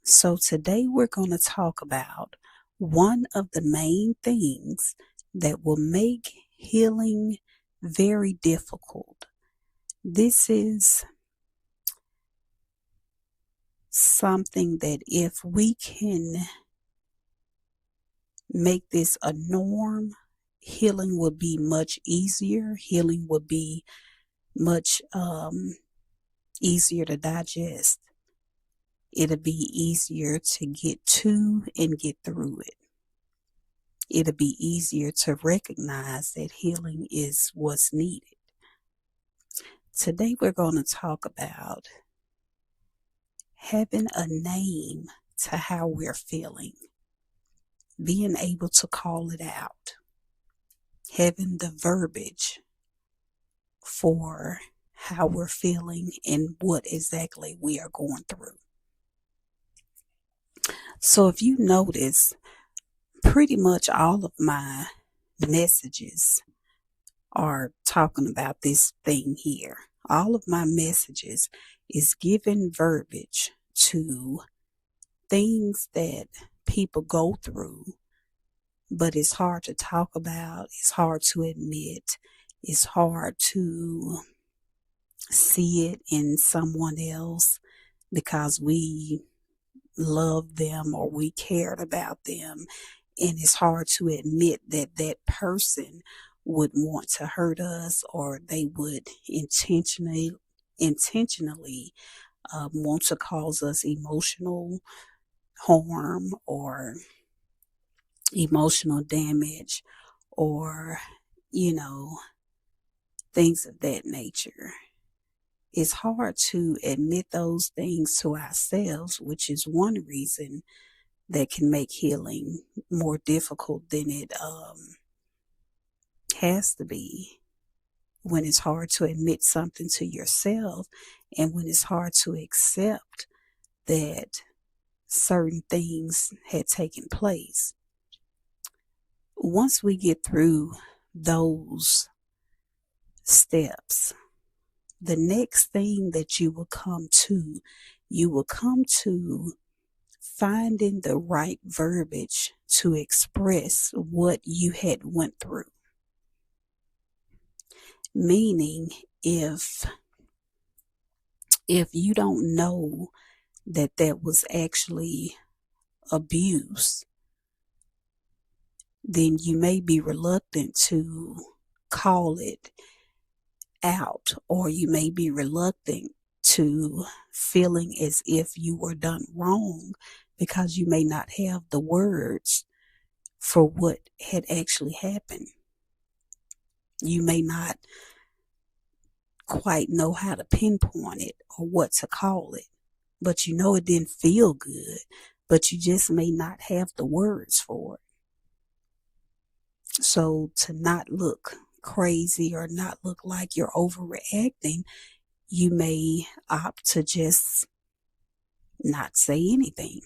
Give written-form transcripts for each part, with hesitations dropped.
So today we're going to talk about one of the main things that will make healing very difficult. This is something that if we can make this a norm, healing will be much easier. Healing will be much easier to digest. It'll be easier to get to and get through it. It'll be easier to recognize that healing is what's needed. Today we're going to talk about having a name to how we're feeling, being able to call it out, having the verbiage for how we're feeling and what exactly we are going through. So if you notice, pretty much all of my messages are talking about this thing here. All of my messages is giving verbiage to things that people go through, but it's hard to talk about, it's hard to admit, it's hard to see it in someone else because we love them or we cared about them, and it's hard to admit that that person would want to hurt us, or they would intentionally want to cause us emotional harm or emotional damage, or things of that nature. It's hard to admit those things to ourselves, which is one reason that can make healing more difficult than it has to be, when it's hard to admit something to yourself and when it's hard to accept that certain things had taken place. Once we get through those steps, the next thing that you will come to finding the right verbiage to express what you had went through. Meaning, if you don't know that was actually abuse, then you may be reluctant to call it out, or you may be reluctant to feeling as if you were done wrong because you may not have the words for what had actually happened. You may not quite know how to pinpoint it or what to call it, but you know it didn't feel good, but you just may not have the words for it. So to not look crazy or not look like you're overreacting, you may opt to just not say anything.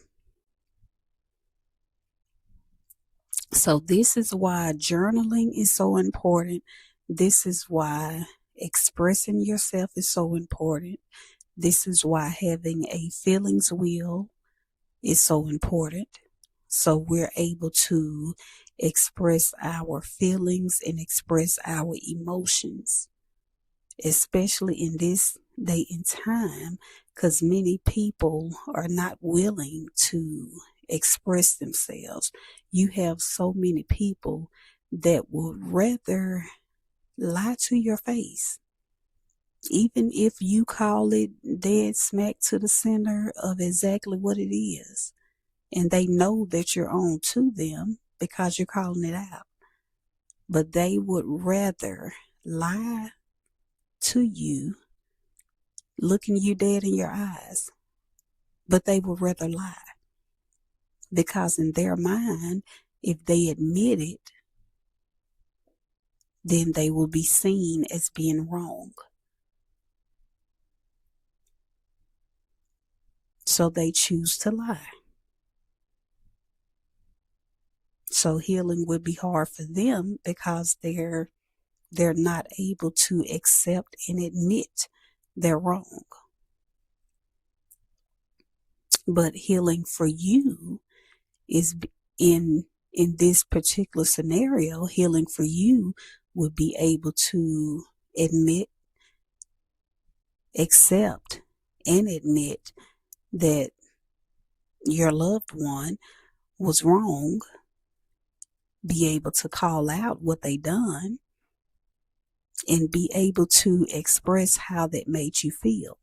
So this is why journaling is so important. This is why expressing yourself is so important. This is why having a feelings wheel is so important. So we're able to express our feelings and express our emotions, especially in this day and time, because many people are not willing to express themselves. You have so many people that would rather lie to your face, even if you call it dead smack to the center of exactly what it is, and they know that you're on to them because you're calling it out. But they would rather lie to you, looking you dead in your eyes, but they would rather lie. Because in their mind, if they admit it, then they will be seen as being wrong. So they choose to lie. So healing would be hard for them because they're not able to accept and admit they're wrong. But healing for you is in this particular scenario, healing for you would be able to admit, accept, and admit that your loved one was wrong, be able to call out what they done, and be able to express how that made you feel.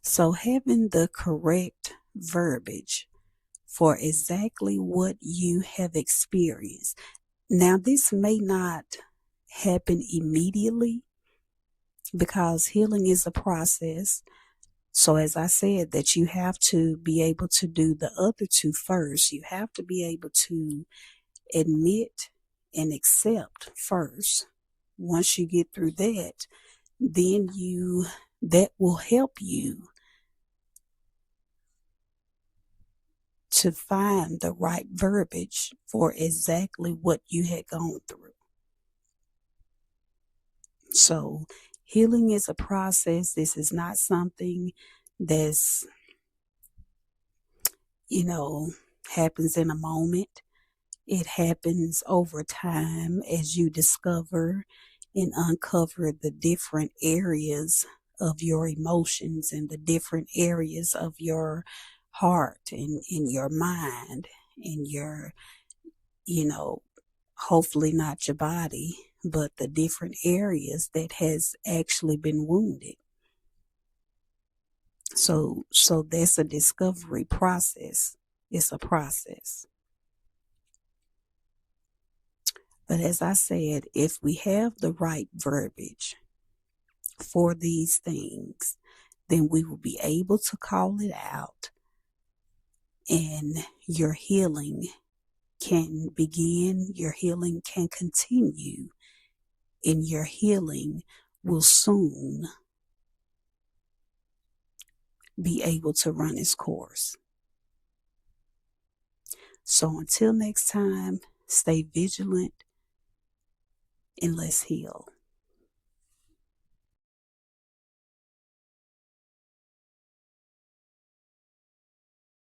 So having the correct verbiage for exactly what you have experienced. Now, this may not happen immediately because healing is a process. So as I said, that you have to be able to do the other two first. You have to be able to admit and accept first. Once you get through that, then that will help you to find the right verbiage for exactly what you had gone through. So healing is a process. This is not something that's, happens in a moment. It happens over time as you discover and uncover the different areas of your emotions and the different areas of your heart and in your mind and your, hopefully not your body, but the different areas that has actually been wounded. So that's a discovery process. It's a process. But as I said, if we have the right verbiage for these things, then we will be able to call it out and your healing can begin, your healing can continue, and your healing will soon be able to run its course. So until next time, stay vigilant and let's heal.